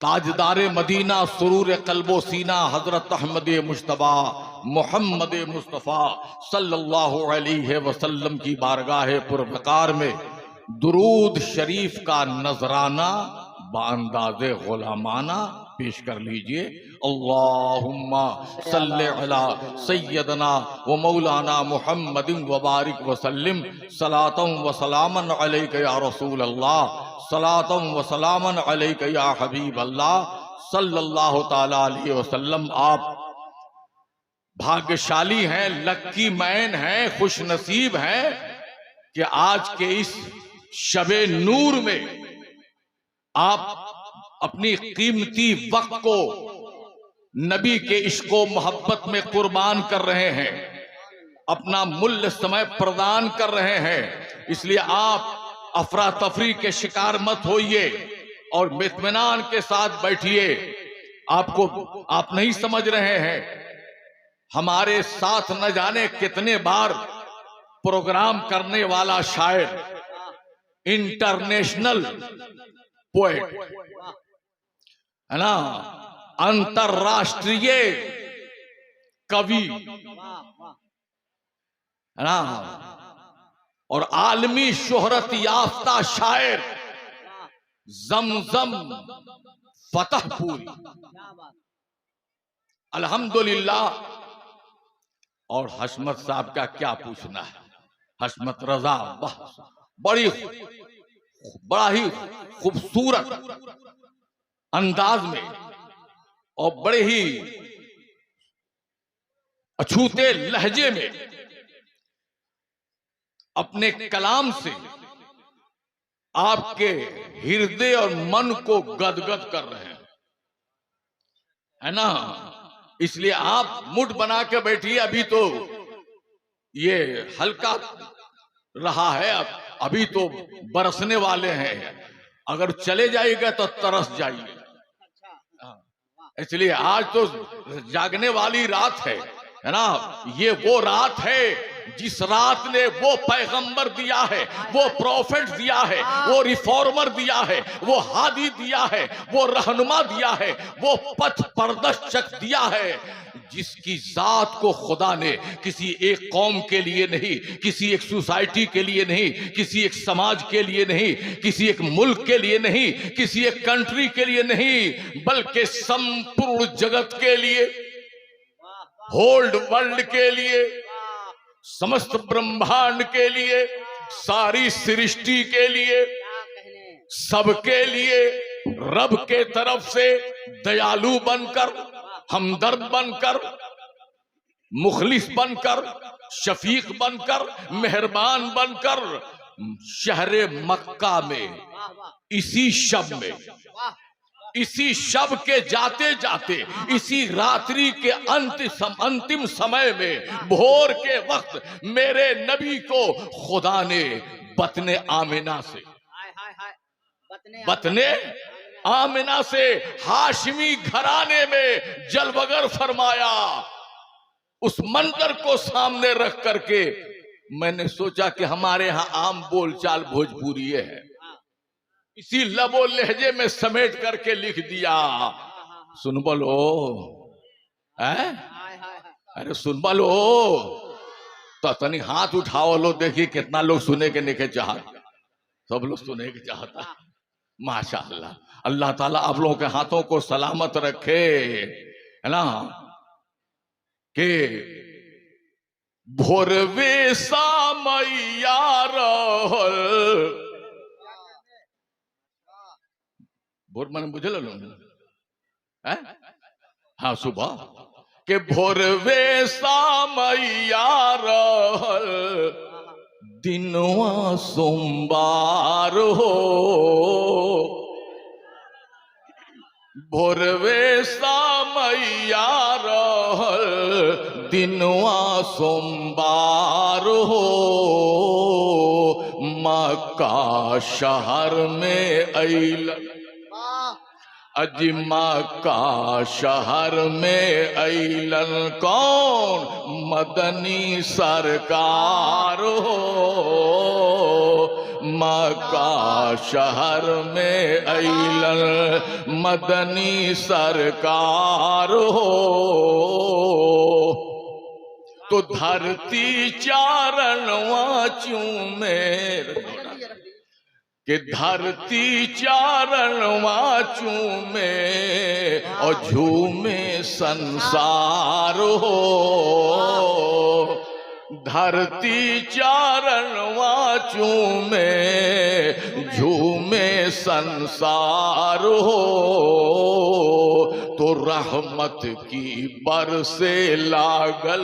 ताजदार Medina सुरूर कल्बो सीना हजरत अहमद मुश्तबा मोहम्मद मुस्तफ़ा सल्लल्लाहु अलैहि वसल्लम की बारगाह पुरवकार में दुरूद शरीफ का नजराना बांदाज़े गुलामाना पेश कर लीजिए। अल्लाहुम्मा सल्ले अला सय्यदना व मौलाना मुहम्मदिन व बारिक वसल्लिम सलातम व सलामन अलैका या रसूल अल्लाह, सलातम व सलामन अलैका या हबीब अल्लाह सल्लल्लाहु ताला अलैहि वसल्लम। आप भाग्यशाली हैं, लक्की मैन हैं, खुश नसीब हैं कि आज के इस शबे नूर में आप अपनी कीमती वक्त को नबी के इश्को मोहब्बत में कुर्बान कर रहे हैं, अपना मूल्य समय प्रदान कर रहे हैं। इसलिए आप अफरा तफरी के शिकार मत होइए और इत्मीनान के साथ बैठिए। आपको आप नहीं समझ रहे हैं, हमारे साथ न जाने कितने बार प्रोग्राम करने वाला शायर, इंटरनेशनल पोएट है ना, अंतरराष्ट्रीय कवि है ना, और आलमी शोहरत याफ्ता शायर जमजम फतहपुरी, अल्हम्दुलिल्लाह। और हशमत साहब का क्या पूछना है, हशमत रजा बड़ा ही खूबसूरत अंदाज में और बड़े ही अछूते लहजे में अपने कलाम से आपके हृदय और मन को गदगद कर रहे हैं, है ना। इसलिए आप मुठ बना के बैठिए। अभी तो ये हल्का रहा है, अभी तो बरसने वाले हैं, अगर चले जाएगा तो तरस जाइए। इसलिए आज तो जागने वाली रात है ना। ये वो रात है जिस रात ने वो पैगंबर दिया है, वो प्रॉफिट दिया है, वो रिफॉर्मर दिया है, वो हादी दिया है, वो रहनुमा दिया है, वो पथ प्रदर्शक दिया है, जिसकी जात को खुदा ने किसी एक कौम के लिए नहीं, किसी एक सोसाइटी के लिए नहीं, किसी एक समाज के लिए नहीं, किसी एक मुल्क के लिए नहीं, किसी एक कंट्री के लिए नहीं, बल्कि संपूर्ण जगत के लिए, होल्ड वर्ल्ड के लिए, समस्त ब्रह्मांड के लिए, सारी सृष्टि के लिए, सबके लिए रब के तरफ से दयालु बनकर, हमदर्द बनकर, मुखलिस बनकर, शफीक बनकर, मेहरबान बनकर शहरे मक्का में इसी शब में, इसी शब के जाते जाते, इसी रात्रि के अंतिम समय में, भोर के वक्त मेरे नबी को खुदा ने बतने आमिना से, बतने आमिना से हाशमी घराने में जलवगर फरमाया। उस मंजर को सामने रख करके मैंने सोचा कि हमारे यहाँ आम बोलचाल भोजपुरी है, इसी लबो लहजे में समेट करके लिख दिया। सुन बोलो है, अरे सुन बोलो तो तनी हाथ उठाओ लो, देखिए कितना लोग सुने के नहीं चाहत, सब लोग सुने के चाहता। माशाअल्लाह, अल्लाह ताला आप लोगों के हाथों को सलामत रखे, है ना। के भोरवे सामैया रहल, भोर मन बुझल है, हाँ सुबह के भोरवे सामैया रहल, दिनवा सोमवार हो, भोरवे सामैया रहल, दिनवा सोमवार हो, मक्का शहर में अइल, अजिमा का शहर में अइलन कौन, मदनी सरकार हो, मक्का शहर में अइलन मदनी सरकार हो, तो धरती चारणवा चूमे, कि धरती चारणवा चूमे और झूमे संसार हो, धरती चारणवा चूमे झूमे संसार हो, तो रहमत की बरसे लागल,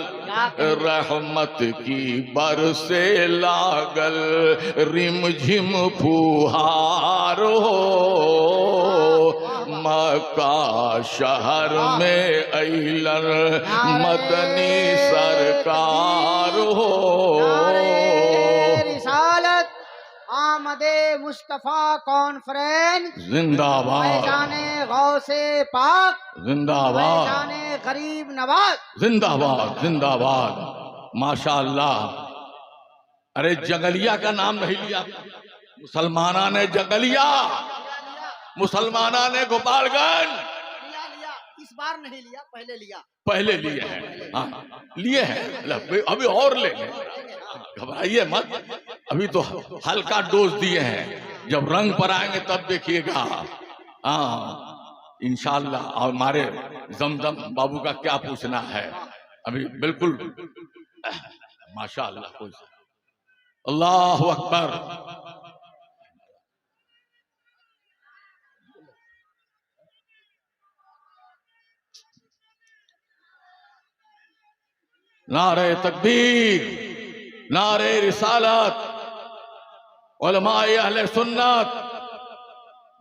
रहमत की बरसे लागल रिमझिम फुहार हो, मक्का शहर में अइलन मदनी सरकार हो। रिसालत आमदे मुस्तफा कॉन्फ्रेंस जिंदाबाद, जाने गौसे पाक जिंदाबाद, जाने गरीब नवाज जिंदाबाद, जिंदाबाद, माशाअल्लाह। अरे जंगलिया का नाम नहीं लिया, मुसलमाना ने जंगलिया, मुसलमाना ने गोपालगंज लिया, इस बार नहीं लिया, पहले लिया, पहले लिए हैं, हाँ लिए हैं, अभी और लेंगे, घबराइए मत, अभी तो हल्का डोज दिए हैं, जब रंग पर आएंगे तब देखिएगा। हाँ इंशाअल्लाह। और हमारे जमजम बाबू का क्या पूछना है, अभी बिल्कुल माशाअल्लाह। अल्लाह अकबर। नारे तकबीर, नारे रिसालत, उलमाए अहले सुन्नत,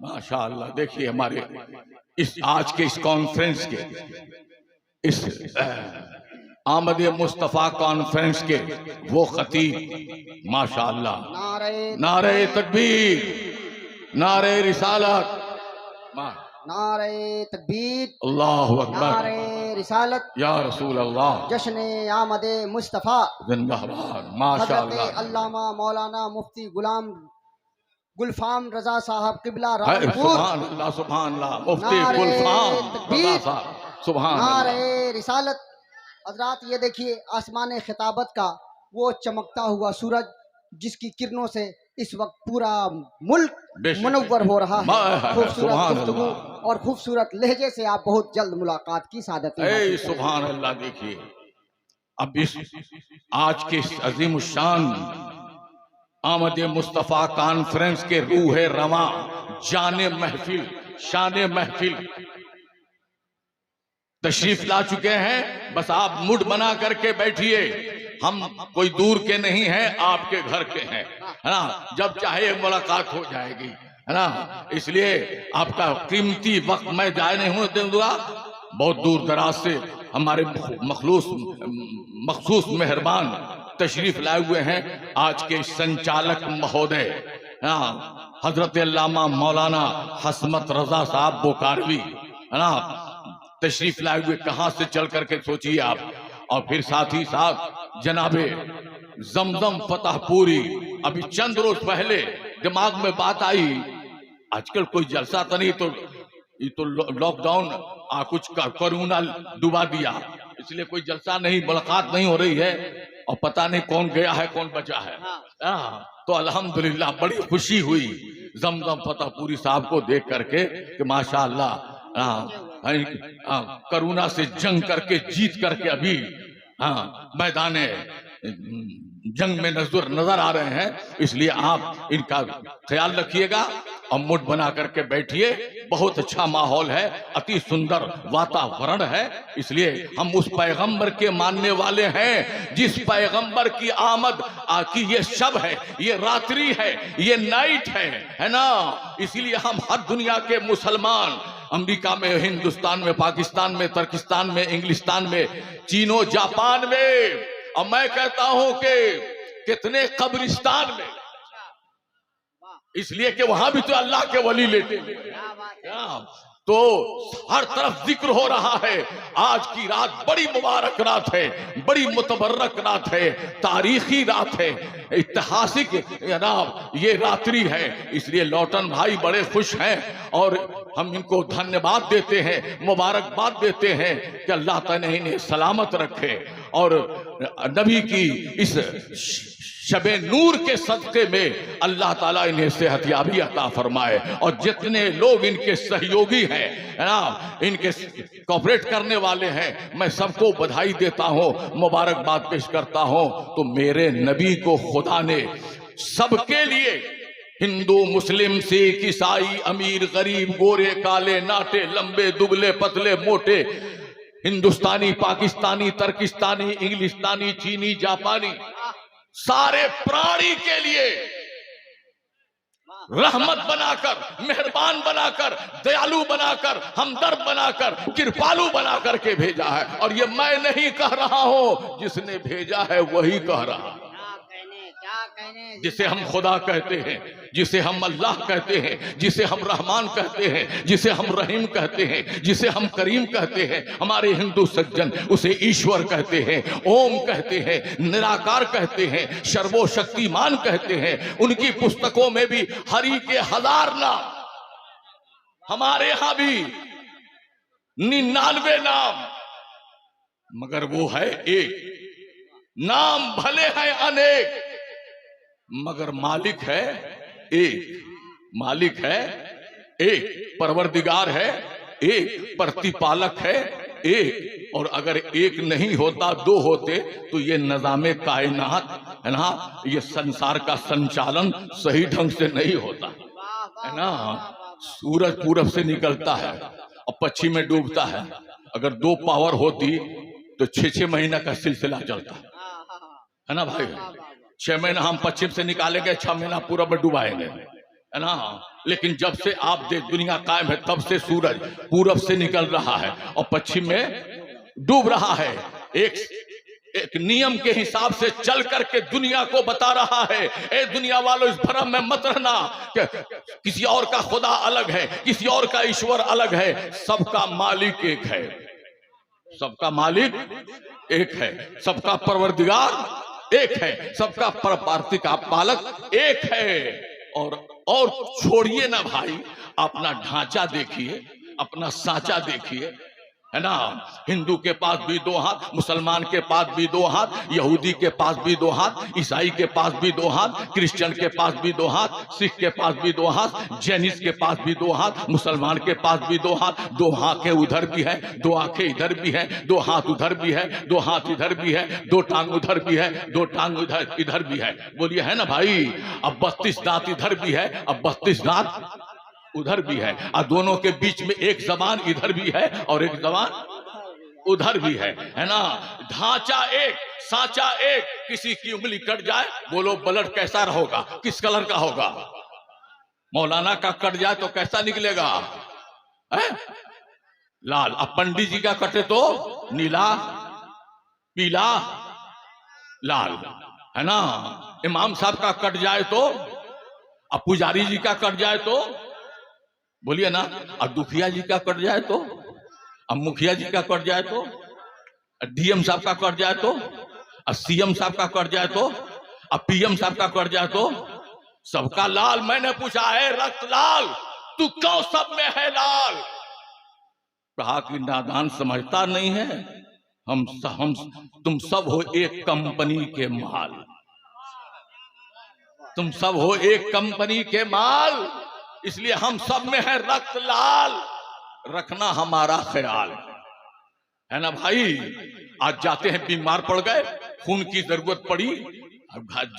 माशाअल्लाह। देखिए हमारे इस आज के इस कॉन्फ्रेंस के, इस आमद मुस्तफ़ा कॉन्फ्रेंस के वो खतीब माशाअल्लाह, नारे तकबीर, नारे रिसालत, नारे तकबीर, अल्लाहु अकबर, नारे रिसालत, या रसूल अल्लाह, जश्न आमदे मुस्तफ़ा जिंदाबाद, माशाअल्लाह। अल्लामा मौलाना मुफ्ती गुलाम गुलफाम रजा साहब किबला सुभान अल्लाह, सुभान अल्लाह, मुफ्ती गुलफाम रजा साहब, सुभान अल्लाह। नारे रिसालत। हजरात ये देखिए आसमान खिताबत का वो चमकता हुआ सूरज, जिसकी किरणों से इस वक्त पूरा मुल्क मुनव्वर हो रहा है। खूबसूरत गुफ्तगू और खूबसूरत लहजे से आप बहुत जल्द मुलाकात की सादत। सुभान अल्लाह। देखिए अब इस आज के अजीम शान आमद मुस्तफ़ा कॉन्फ्रेंस के रूह रवा, जाने महफिल, शान महफिल तशरीफ ला चुके हैं। बस आप मूड बना करके बैठिए, हम कोई दूर के नहीं हैं, आपके घर के हैं, है ना। जब चाहे मुलाकात हो जाएगी, है ना। इसलिए आपका कीमती वक्त मैं जाए नहीं होने दूंगा। बहुत दूर दराज से हमारे मखसूस मेहरबान तशरीफ लाए हुए हैं आज के संचालक महोदय, हजरत अल्लामा मौलाना हसमत रजा साहब बोकारवी, है ना, तशरीफ लाए हुए। कहां से चल करके सोचिए आप। और फिर साथ ही साथ जनाबे जमजम फतहपुरी, अभी चंद रोज पहले दिमाग में बात आई, आजकल कोई जलसा तो नहीं, तो लॉकडाउन कुछ कोरोना डुबा दिया, इसलिए कोई जलसा नहीं, मुलाकात नहीं हो रही है, और पता नहीं कौन गया है कौन बचा है। तो अल्हम्दुलिल्लाह बड़ी खुशी हुई जमजम फतहपुरी साहब को देख करके कि माशाअल्लाह कोरोना से जंग करके जीत करके अभी मैदान जंग में नजर आ रहे हैं। इसलिए आप इनका ख्याल रखिएगा और मुठ बना करके बैठिए। बहुत अच्छा माहौल है, अति सुंदर वातावरण है। इसलिए हम उस पैगंबर के मानने वाले हैं जिस पैगंबर की आमद की ये शब है, ये रात्रि है, ये नाइट है ना। इसीलिए हम हर दुनिया के मुसलमान, अमेरिका में, हिंदुस्तान में, पाकिस्तान में, तुर्किस्तान में, इंग्लिस्तान में, चीनो जापान में, और मैं कहता हूं कि कितने कब्रिस्तान में, इसलिए कि वहां भी तो अल्लाह के वली लेटे। तो हर तरफ जिक्र हो रहा है। आज की रात बड़ी मुबारक रात है, बड़ी मुतबर्रक रात है, तारीखी रात है, ऐतिहासिक ये रात्रि है। इसलिए लौटन भाई बड़े खुश हैं और हम इनको धन्यवाद देते हैं, मुबारकबाद देते हैं कि अल्लाह ताला इन्हें सलामत रखे और नबी की इस शबे नूर के सदके में अल्लाह ताला इन्हें सेहतयाबी अता फरमाए। और जितने लोग इनके सहयोगी हैं ना, इनके कोऑपरेट करने वाले हैं, मैं सबको बधाई देता हूँ, मुबारकबाद पेश करता हूँ। तो मेरे नबी को खुदा ने सबके लिए, हिंदू, मुस्लिम, सिख, ईसाई, अमीर, गरीब, गोरे, काले, नाटे, लंबे, दुबले, पतले, मोटे, हिंदुस्तानी, पाकिस्तानी, तुर्किस्तानी, इंग्लिस्तानी, चीनी, जापानी, सारे प्राणी के लिए रहमत बनाकर, मेहरबान बनाकर, दयालु बनाकर, हमदर्द बनाकर, कृपालु बनाकर के भेजा है। और ये मैं नहीं कह रहा हूं, जिसने भेजा है वही कह रहा है। जिसे हम खुदा कहते हैं, जिसे हम अल्लाह कहते हैं, जिसे हम रहमान कहते हैं, जिसे हम रहीम कहते हैं, जिसे हम करीम कहते हैं, हमारे हिंदू सज्जन उसे ईश्वर कहते हैं, ओम कहते हैं, निराकार कहते हैं, सर्वशक्तिमान कहते हैं। उनकी पुस्तकों में भी हरि के 1000 नाम, हमारे यहां भी 99 नाम, मगर वो है एक। नाम भले हैं अनेक, मगर मालिक है एक। मालिक है एक, परवरदिगार है एक, प्रतिपालक है एक। और अगर एक नहीं होता, 2 होते, तो ये निज़ामे कायनात है ना, ये संसार का संचालन सही ढंग से नहीं होता है ना। सूरज पूरब से निकलता है और पश्चिम में डूबता है। अगर 2 पावर होती तो 6-6 महीना का सिलसिला चलता है ना भाई। 6 महीना हम पश्चिम से निकालेंगे, 6 महीना पूरब में डुबाएंगे, है ना। लेकिन जब से आप देख दुनिया कायम है, तब से सूरज पूरब से निकल रहा है और पश्चिम में डूब रहा है। एक नियम के हिसाब से चल करके दुनिया को बता रहा है। ए दुनिया वालों, इस भ्रम में मत रहना कि किसी और का खुदा अलग है, किसी और का ईश्वर अलग है। सबका मालिक एक है, सबका मालिक एक है, सबका परवरदिगार एक है, सबका परपार्थिक पालक एक है। और छोड़िए ना भाई, अपना ढांचा देखिए, अपना सांचा देखिए, है ना। हिंदू के पास भी 2 हाथ, मुसलमान के पास भी 2 हाथ, यहूदी के पास भी 2 हाथ, ईसाई के पास भी 2 हाथ, क्रिश्चियन के पास भी 2 हाथ, सिख के पास भी 2 हाथ, जैनिस के पास भी 2 हाथ, मुसलमान के पास भी 2 हाथ। 2 आंखें उधर भी है, 2 आंखें इधर भी है, 2 हाथ उधर भी है, 2 हाथ इधर भी है, 2 टांग उधर भी है, 2 टांग इधर भी है। बोलिए है ना भाई। अब 32 दांत इधर भी है, अब 32 दांत उधर भी है, और दोनों के बीच में एक जबान इधर भी है और एक जबान उधर भी है ना। ढांचा एक, सांचा एक। किसी की उंगली कट जाए, बोलो ब्लड कैसा होगा, किस कलर का होगा। मौलाना का कट जाए तो कैसा निकलेगा, है? लाल। अब पंडित जी का कटे तो नीला, पीला, लाल, है ना। इमाम साहब का कट जाए तो, अब पुजारी जी का कट जाए तो, बोलिए ना। अब दुखिया जी का कट जाए तो, अब मुखिया जी का कट जाए तो, डीएम साहब का कट जाए तो, अब सीएम साहब का कट जाए तो, अब पीएम साहब का कट जाए तो, सबका लाल। मैंने पूछा है रक्त लाल, तू क्यों सब में है लाल? कहा कि नादान समझता नहीं है, हम तुम सब हो एक कंपनी के माल, तुम सब हो एक कंपनी के माल, इसलिए हम सब में है रक्त लाल। रखना हमारा ख्याल, है ना भाई। आज जाते हैं, बीमार पड़ गए, खून की जरूरत पड़ी,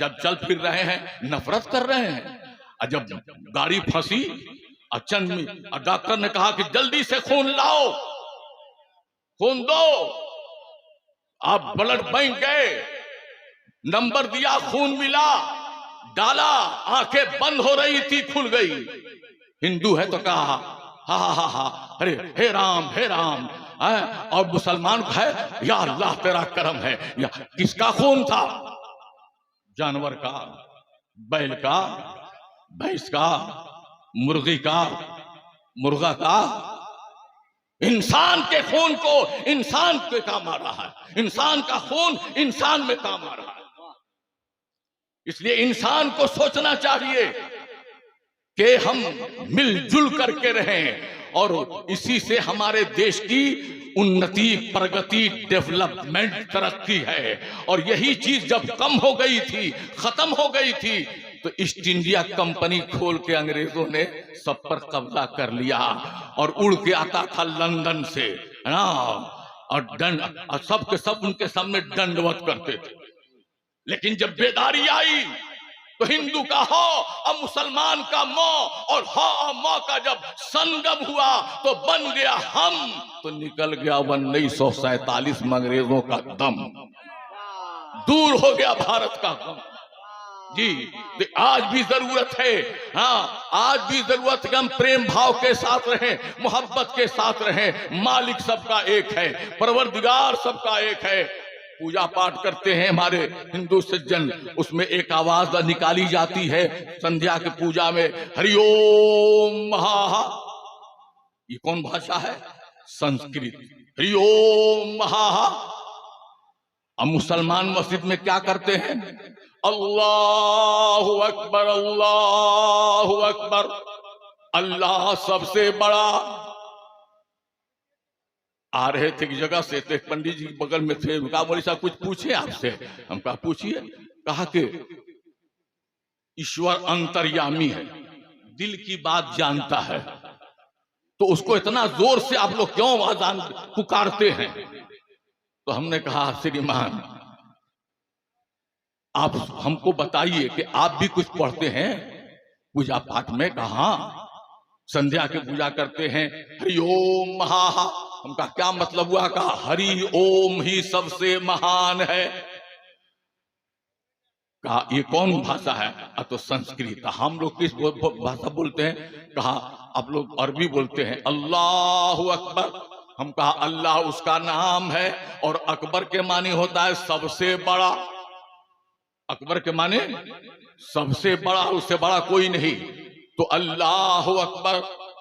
जब चल फिर रहे हैं नफरत कर रहे हैं। और जब गाड़ी फंसी, और डॉक्टर ने कहा कि जल्दी से खून लाओ, खून दो। आप ब्लड बैंक गए, नंबर दिया, खून मिला, डाला, आंखें बंद हो रही थी, खुल गई। हिंदू है तो कहा हा हा हा हा, अरे हे राम हे राम। और मुसलमान है, या अल्लाह तेरा करम है। या किसका खून था? जानवर का, बैल का, भैंस का, मुर्गी का, मुर्गा का, इंसान के खून को इंसान के काम आ रहा है, इंसान का खून इंसान में काम आ रहा है। इसलिए इंसान को सोचना चाहिए कि हम मिलजुल करके रहें और इसी से हमारे देश की उन्नति, प्रगति, डेवलपमेंट, तरक्की है। और यही चीज जब कम हो गई थी, खत्म हो गई थी, तो ईस्ट इंडिया कंपनी खोल के अंग्रेजों ने सब पर कब्जा कर लिया और उड़ के आता था लंदन से, है ना, और दंड सब के सब उनके सामने दंडवत करते थे। लेकिन जब बेदारी आई तो हिंदू का हो और मुसलमान का मौ, और हो और मौ का जब संगम हुआ तो बन गया हम, तो निकल गया 1947 में अंग्रेजों का दम, दूर हो गया भारत का गम। जी, तो आज भी जरूरत है, हाँ आज भी जरूरत है कि हम प्रेम भाव के साथ रहें, मोहब्बत के साथ रहें। मालिक सबका एक है, परवरदिगार सबका एक है। पूजा पाठ करते हैं हमारे हिंदू सज्जन, उसमें एक आवाज निकाली जाती है संध्या की पूजा में, हरिओम महा। ये कौन भाषा है? संस्कृत। हरिओम महा। अब मुसलमान मस्जिद में क्या करते हैं? अल्लाहु अकबर, अल्लाहु अकबर, अल्लाह सबसे बड़ा। आ रहे थे एक जगह से, तो एक पंडित जी बगल में थे, कहा मौलवी साहब कुछ पूछे आपसे। हम कहा पूछिए। कहा कि ईश्वर अंतर्यामी है, दिल की बात जानता है, तो उसको इतना जोर से आप लोग क्यों आवाज पुकारते हैं? तो हमने कहा श्रीमान आप हमको बताइए कि आप भी कुछ पढ़ते हैं पूजा पाठ में? कहा संध्या की पूजा करते हैं, हरि ओम महा। हम कहा क्या मतलब हुआ? कहा हरि ओम ही सबसे महान है। कहा ये कौन भाषा है? तो संस्कृत। हम लोग किस भाषा बोलते हैं? कहा आप लोग अरबी बोलते हैं। अल्लाहु अकबर। हम कहा अल्लाह उसका नाम है और अकबर के मानी होता है सबसे बड़ा। अकबर के माने सबसे बड़ा, उससे बड़ा कोई नहीं। तो अल्लाह अकबर,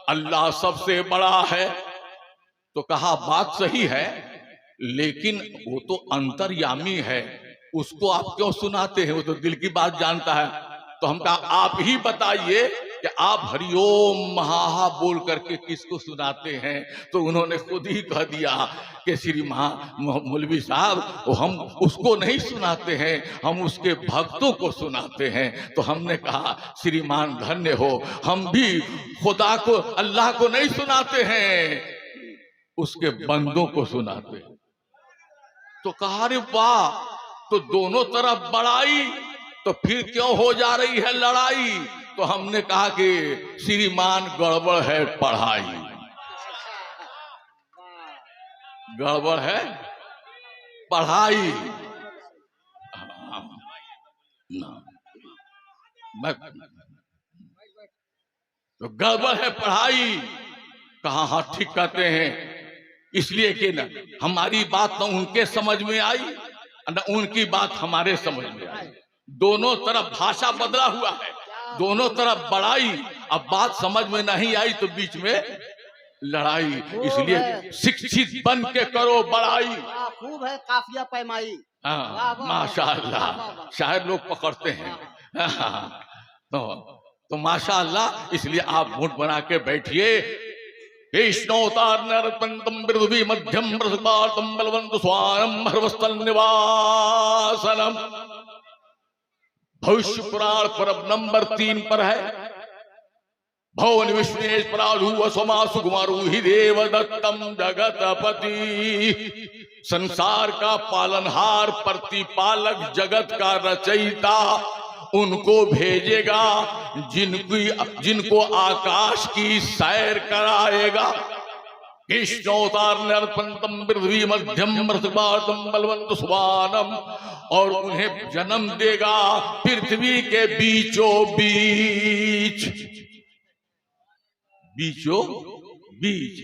अल्लाह सबसे बड़ा है। तो कहा बात सही है, लेकिन वो तो अंतर्यामी है, उसको आप क्यों सुनाते हैं? वो तो दिल की बात जानता है। तो हम कहा आप ही बताइए कि आप हरिओम महा बोल करके किसको सुनाते हैं? तो उन्होंने खुद ही कह दिया कि श्रीमान मौलवी साहब हम उसको नहीं सुनाते हैं, हम उसके भक्तों को सुनाते हैं। तो हमने कहा श्रीमान धन्य हो, हम भी खुदा को, अल्लाह को नहीं सुनाते हैं, उसके बंदों को सुनाते हैं। तो कहा रे वाह, तो दोनों तरफ बड़ाई, तो फिर क्यों हो जा रही है लड़ाई? तो हमने कहा कि श्रीमान गड़बड़ है पढ़ाई, गड़बड़ है पढ़ाई। तो गड़बड़ है पढ़ाई। कहा हाँ ठीक कहते हैं, इसलिए कि ना हमारी बात न उनके समझ में आई न उनकी बात हमारे समझ में आई। दोनों तरफ भाषा बदला हुआ है, दोनों तरफ बड़ाई। अब बात समझ में नहीं आई तो बीच में लड़ाई। इसलिए शिक्षित बन के करो बड़ाई। खूब है काफिया पैमाई। हाँ माशाअल्लाह, शायर लोग पकड़ते हैं। तो माशाअल्लाह, इसलिए आप मुठ बना के बैठिए। मध्यम बलवंत स्वानम हरवस्तल निवासनम। भविष्य पुराण परब नंबर 3 पर है। भवन विश्वेश पराधु स्वमा सुकुमारु ही देव दत्तम जगतपति। संसार का पालनहार, प्रतिपालक, जगत का रचयिता उनको भेजेगा जिनको आकाश की सैर कराएगा। कृष्णोतार पृथ्वी मध्यम बलवंत स्वानम, और उन्हें जन्म देगा पृथ्वी के बीचों बीच, बीचों बीच।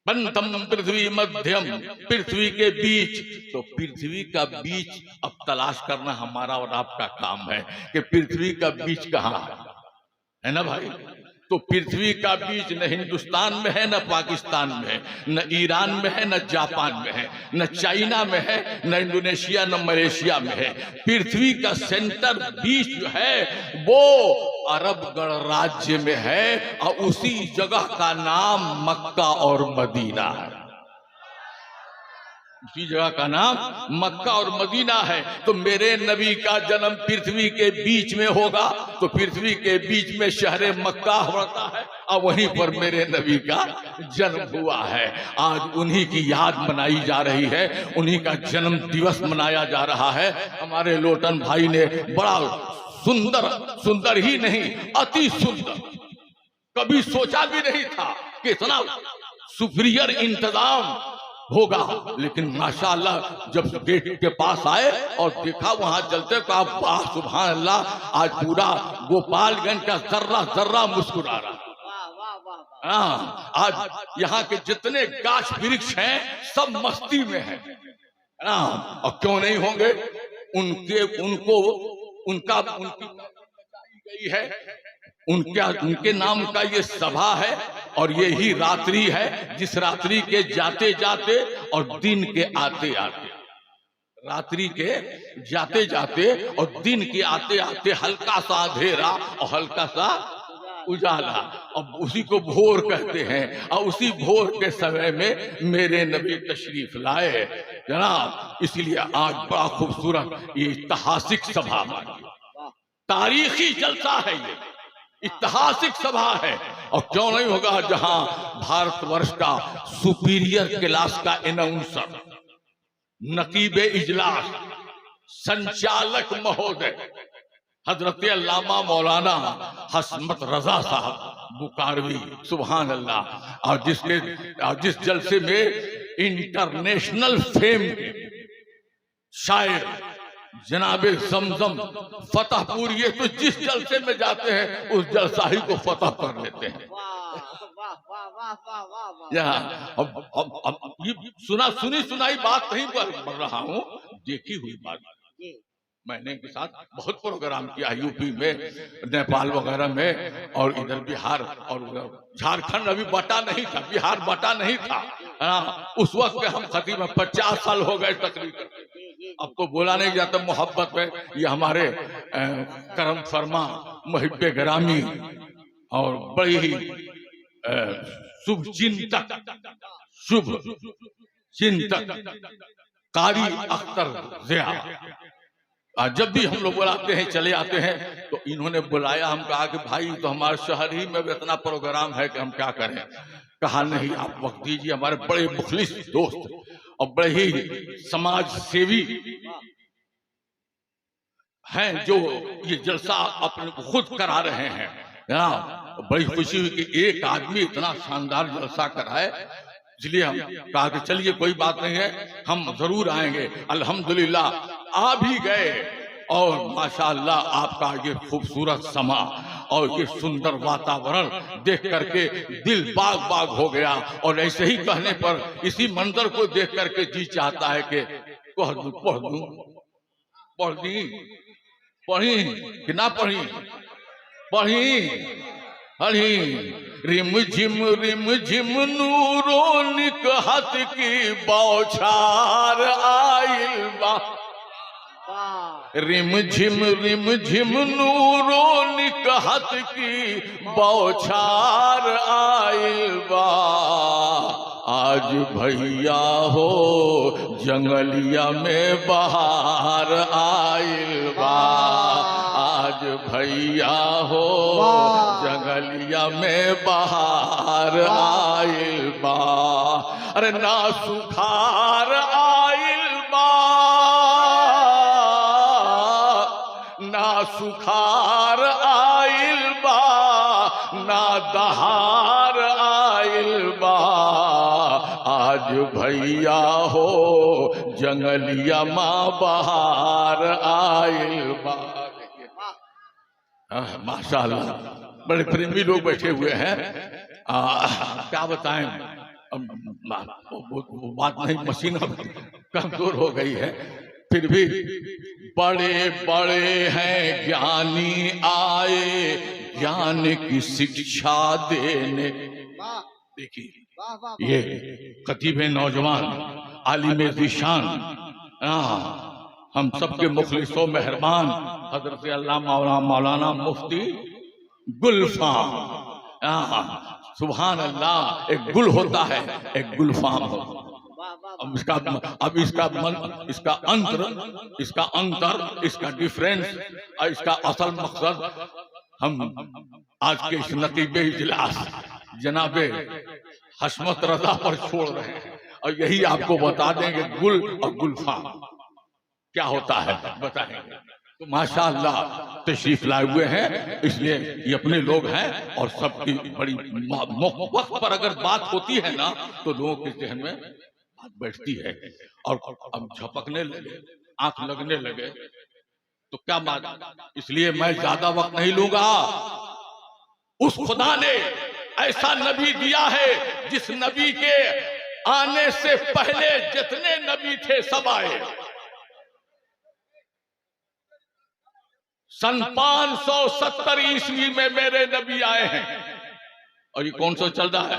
पंतम पृथ्वी मध्यम, पृथ्वी के बीच। तो पृथ्वी का बीच अब तलाश करना हमारा और आपका काम है कि पृथ्वी का बीच कहाँ है ना भाई? तो पृथ्वी का बीज न हिंदुस्तान में है, न पाकिस्तान में है, न ईरान में है, न जापान में है, न चाइना में है, न इंडोनेशिया, न मलेशिया में है। पृथ्वी का सेंटर बीज जो है वो अरब गणराज्य में है और उसी जगह का नाम मक्का और मदीना है। उसी जगह का नाम मक्का और मदीना है। तो मेरे नबी का जन्म पृथ्वी के बीच में होगा तो पृथ्वी के बीच में शहर मक्का होता है और वहीं पर मेरे नबी का जन्म हुआ है। आज उन्हीं की याद मनाई जा रही है, उन्हीं का जन्म दिवस मनाया जा रहा है। हमारे लोटन भाई ने बड़ा सुंदर, सुंदर ही नहीं अति सुंदर, कभी सोचा भी नहीं था कि इतना सुपीरियर इंतजाम होगा, लेकिन माशाअल्लाह जब गेट के पास आए और देखा वहां चलते कहा वाह सुभान अल्लाह, आज पूरा गोपालगंज का जर्रा जर्रा मुस्कुरा रहा। हाँ, आज यहाँ के जितने गाछ वृक्ष हैं सब मस्ती में हैं। हाँ, और क्यों नहीं होंगे, उनकी गई है, उनके नाम का ये सभा है और ये ही रात्रि है जिस रात्रि के जाते जाते और दिन के आते आते, रात्रि के जाते जाते और दिन के आते आते हल्का सा अंधेरा और हल्का सा उजाला, अब उसी को भोर कहते हैं। और उसी भोर के समय में मेरे नबी तशरीफ लाए जनाब। इसलिए आज बड़ा खूबसूरत ये ऐतिहासिक सभा मानी, तारीखी जलसा है, ये ऐतिहासिक सभा है। और क्यों नहीं होगा जहां भारतवर्ष का सुपीरियर क्लास का अनाउंसर, नकीबे इजलास, संचालक महोदय हजरत अल्लामा मौलाना हसमत रजा साहब बुकारवी, सुभान अल्लाह, और जिस जलसे में इंटरनेशनल फेम शायर जनाबे जमजम फतेहपुर, ये तो जिस जलसे में जाते हैं उस जलसाही को फतह कर लेते हैं। यहाँ अब ये सुनी सुनाई बात नहीं बढ़ रहा हूँ, देखी हुई बात। मैंने के साथ बहुत प्रोग्राम किया यूपी में, नेपाल वगैरह में, और इधर बिहार और झारखंड अभी बटा नहीं था, बिहार बटा नहीं था। उस वक्त हम खतीब 50 साल हो गए तकरीबन। अब तो बोला नहीं जाता मोहब्बत में, ये हमारे करम फरमा मुहिब्बे ग्रामी और बड़ी ही शुभ चिंतक कारी अख्तर जिया, जब भी हम लोग बुलाते हैं चले आते हैं। तो इन्होंने बुलाया, हम कहा कि भाई तो हमारे शहर ही में इतना प्रोग्राम है कि हम क्या करें। कहा नहीं आप वक्त दीजिए, हमारे बड़े मुखलिस दोस्त और बड़े ही समाज सेवी हैं जो ये जलसा अपने खुद करा रहे हैं। बड़ी खुशी हुई कि एक आदमी इतना शानदार जलसा कराए, इसलिए हम कहा कि चलिए कोई बात नहीं है, हम जरूर आएंगे। अल्हम्दुलिल्लाह आ भी गए और माशाअल्लाह आपका ये खूबसूरत समा और ये सुंदर वातावरण देख करके दिल बाग बाग हो गया। और ऐसे ही कहने पर इसी मंजर को देख करके जी चाहता है कि पढ़ी कि ना पढ़ी, पढ़ी रिम झिम नूरो निकहत की बौछार आइल बा, रिम झिम नूरो निकहत की बौछार आइल बा। आज भैया हो जंगलिया में बहार आइल बा, आज भैया हो जंगलिया में बहार आइल बा। अरे ना सुखार आइल बा, ना सुखार आइल बा, ना दहार आइल बा। आज भैया हो जंगलिया माँ बहार आइल बा। माशाअल्लाह बड़े प्रेमी लोग बैठे हुए हैं। क्या बताएं, वो बात नहीं, मशीन कमजोर हो गई है। फिर भी बड़े बड़े हैं ज्ञानी आए ज्ञान की शिक्षा देने। वाह देखिए वाह वाह ये खतीब नौजवान आलिम ज़ीशान, हम सबके मुखलिसो मेहरबान हजरत अल्लामा मौलाना मुफ्ती गुलफाम। सुभान अल्लाह, एक गुल होता है, एक गुलफाम होता है। वाह वाह अब इसका अंतर, इसका डिफरेंस और इसका असल मकसद हम आज के इस नतीबे इजलास जनाबे हशमत रजा पर छोड़ रहे हैं, और यही आपको बता देंगे गुल और गुलफाम क्या होता है, बताएंगे। तो माशाअल्लाह तशरीफ लाए हुए हैं, इसलिए ये अपने लोग हैं, और सबकी बड़ी वक्त पर अगर बात होती है ना तो लोगों के जहन में बात बैठती है, और अब झपकने लगे, आंख लगने लगे तो क्या बात। इसलिए मैं ज्यादा वक्त नहीं लूंगा। उस खुदा ने ऐसा नबी दिया है जिस नबी के आने से पहले जितने नबी थे सब आए। सन 570 ईस्वी में मेरे नबी आए हैं, और ये कौन सा चल रहा है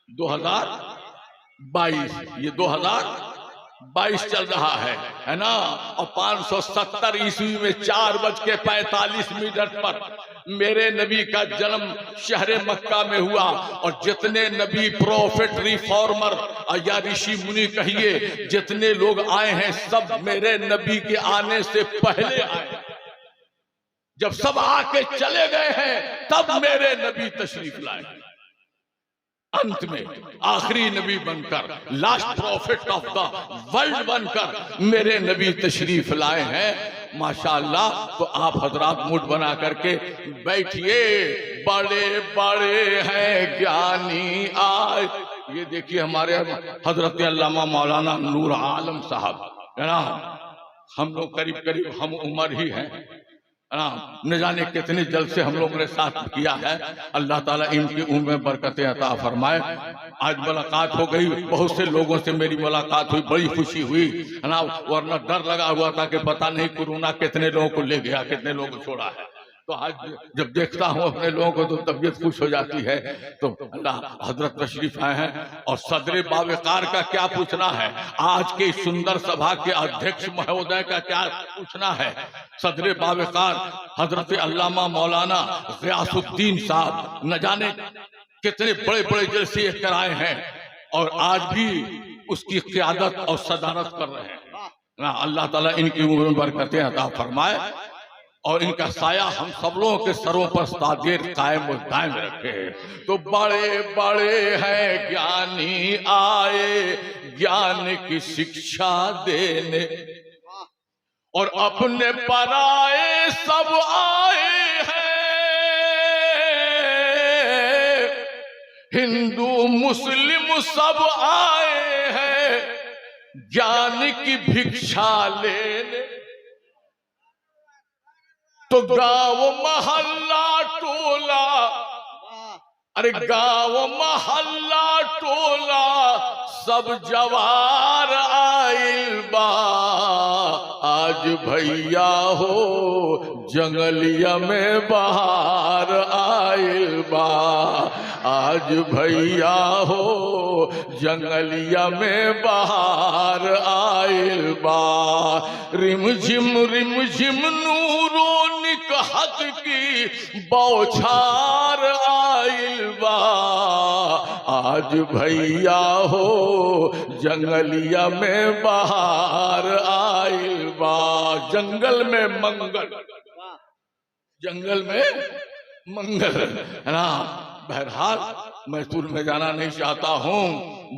2022, ये 2022 चल रहा है ना। और 570 ईस्वी में 4:45 पर मेरे नबी का जन्म शहर मक्का में हुआ, और जितने नबी प्रोफेट रिफॉर्मर या ऋषि मुनि कहिए जितने लोग आए हैं सब मेरे नबी के आने से पहले आए। जब सब आके चले गए हैं तब मेरे नबी तशरीफ लाए। अंत में आखिरी नबी बनकर, last profit of the world बनकर मेरे नबी तशरीफ लाए हैं। माशाअल्लाह। तो आप हजरात मूड बना करके बैठिए। बड़े बड़े हैं ज्ञानी आए। ये देखिए हमारे हजरत अल्लामा मौलाना नूर आलम साहब है ना, हम लोग करीब करीब हम उम्र ही हैं, न जाने कितने जल्द से हम लोगों ने साथ किया है। अल्लाह ताला इनकी उम्र में बरकतें अता फरमाए। आज मुलाकात हो गई, बहुत से लोगों से मेरी मुलाकात हुई, बड़ी खुशी हुई है ना, वरना डर लगा हुआ था कि पता नहीं कोरोना कितने लोगों को ले गया, कितने लोगों को छोड़ा है। तो आज जब देखता हूँ अपने लोगों को तो तबीयत खुश हो जाती है। तो अल्लाह हजरत तशरीफ आए हैं, और सदर बावकार का क्या पूछना है, आज के सुंदर सभा के अध्यक्ष महोदय का क्या पूछना है। सदर बावकार हजरत अल्लामा मौलाना गियासुद्दीन साहब न जाने कितने बड़े बड़े जलसे कराए हैं, और आज भी उसकी क़ियादत और सदारत कर रहे हैं। अल्लाह ताला इनकी उम्र में बरकतें अता फरमाए, और इनका साया हम सब लोगों के सरों पर सादेर कायम और दायम रखे। तो बड़े बड़े हैं ज्ञानी आए ज्ञान की शिक्षा देने, और अपने पराए सब आए हैं। हिंदू मुस्लिम सब आए हैं ज्ञान की भिक्षा लेने। तो गांव महल्ला टोला, अरे गांव महल्ला टोला सब जवार आइल बा। आज भैया हो जंगलिया में बहार आइल बा। आज भैया हो जंगलिया में बहार आइल बा। रिमझिम नूरो निकहत की बौछार आइल बा। आज भैया हो जंगलिया में बहार आइल बा। जंगल में मंगल, जंगल में मंगल है ना। बहरहाल मैं तुल में जाना नहीं चाहता हूँ।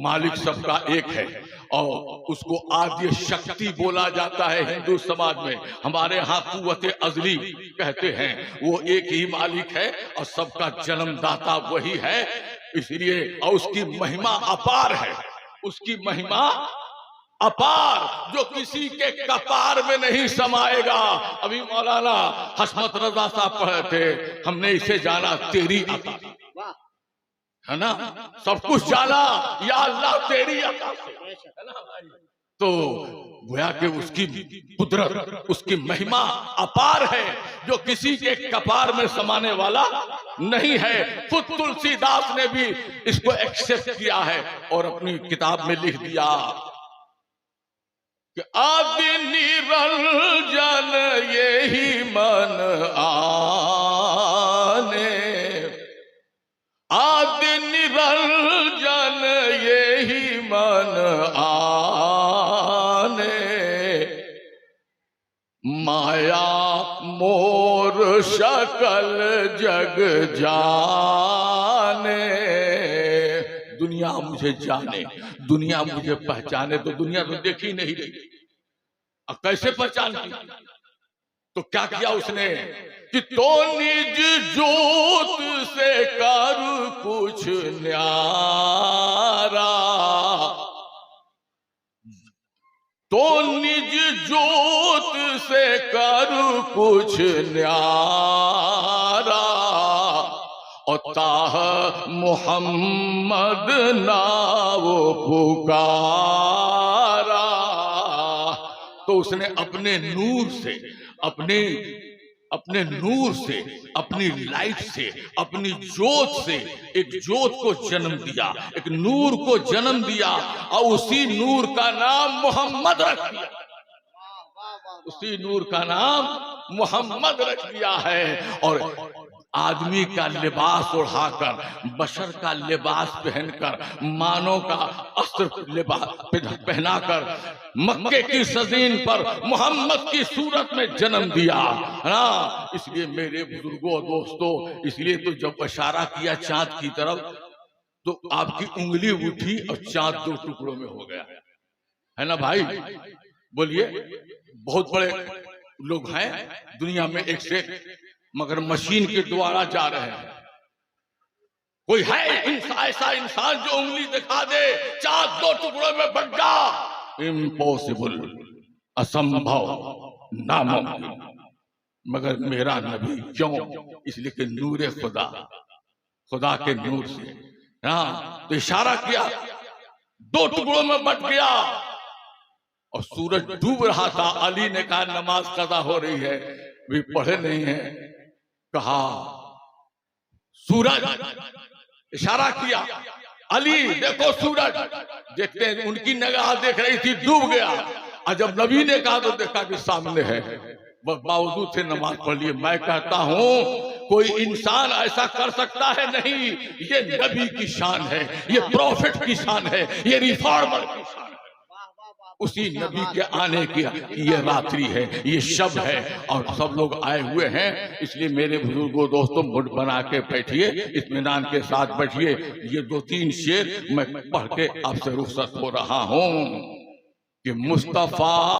मालिक सबका एक है, और उसको आद्य शक्ति बोला जाता है हिंदू समाज में। हमारे यहाँ कुव्वत अज़ली कहते हैं। वो एक ही मालिक है, और सबका जन्मदाता वही है। इसलिए और उसकी महिमा अपार है, उसकी महिमा अपार, जो किसी के कपार में नहीं समाएगा। अभी मौलाना हशमत रजा साहब पढ़े थे, हमने इसे जाना तेरी अता, है ना। सब कुछ जाना या अल्लाह तेरी अता से, है ना भाई। तो गोया कि उसकी कुदरत, उसकी महिमा अपार है, जो किसी के कपार में समाने वाला नहीं है। खुद तुलसीदास ने भी इसको एक्सेप्ट किया है और अपनी किताब में लिख दिया कि आदि निरंजन यही मन आने, आदि निरंजन यही मन आने, माया मोर शकल जग जाने। दुनिया मुझे जाने, दुनिया मुझे पहचाने, तो दुनिया तो देखी नहीं रही, अब कैसे पहचानती? तो क्या किया उसने कि तो निज जोत से कर कुछ न्यारा, तो निज जोत से कर कुछ न्यारा, और ताह मोहम्मद नाव पुकारा। तो उसने अपने नूर से, अपने नूर से, अपनी लाइट से, अपनी जोत से एक जोत को जन्म दिया, एक नूर को जन्म दिया, और उसी नूर का नाम मोहम्मद रख दिया। उसी नूर का नाम मोहम्मद रख दिया है। और आदमी का लिबास उड़ाकर, बशर का लिबास पहनकर, मानव का अस्त्र लिबास पहनाकर मक्के की सजीन पर मोहम्मद की सूरत में जन्म दिया ना। इसलिए मेरे बुजुर्गों दोस्तों, इसलिए तो जब इशारा किया चांद की तरफ, तो आपकी उंगली उठी और चांद दो टुकड़ों में हो गया, है ना भाई? बोलिए, बहुत बड़े लोग हैं दुनिया में एक से, मगर मशीन के द्वारा जा रहे हैं। कोई है ऐसा इंसान जो उंगली दिखा दे चांद दो टुकड़ों में बट जा? इम्पॉसिबल, असंभव, नामुमकिन। मगर मेरा नबी क्यों? इसलिए कि नूरे खुदा, खुदा के नूर से, हाँ, तो इशारा किया, दो टुकड़ों में बट गया और सूरज डूब रहा था। अली ने कहा नमाज कज़ा हो रही है, भी पढ़े नहीं है। कहा सूरज, इशारा किया, अली देखो सूरज। देखते हैं, उनकी निगाह देख रही थी, डूब गया। और जब नबी ने कहा तो देखा कि सामने है, बावजूद से नमाज पढ़ लिए। मैं कहता हूं कोई इंसान ऐसा कर सकता है? नहीं, ये नबी की शान है, ये प्रॉफिट की शान है, ये रिफॉर्मर की शान है। उसी नबी के आने की ये रात्रि है, ये शब है, और सब लोग आए हुए हैं। इसलिए मेरे बुजुर्गों दोस्तों, मुड बना के बैठिए, इत्मीनान के साथ बैठिए। ये 2-3 शेर मैं पढ़ के आपसे रुखसत हो रहा हूं कि मुस्तफा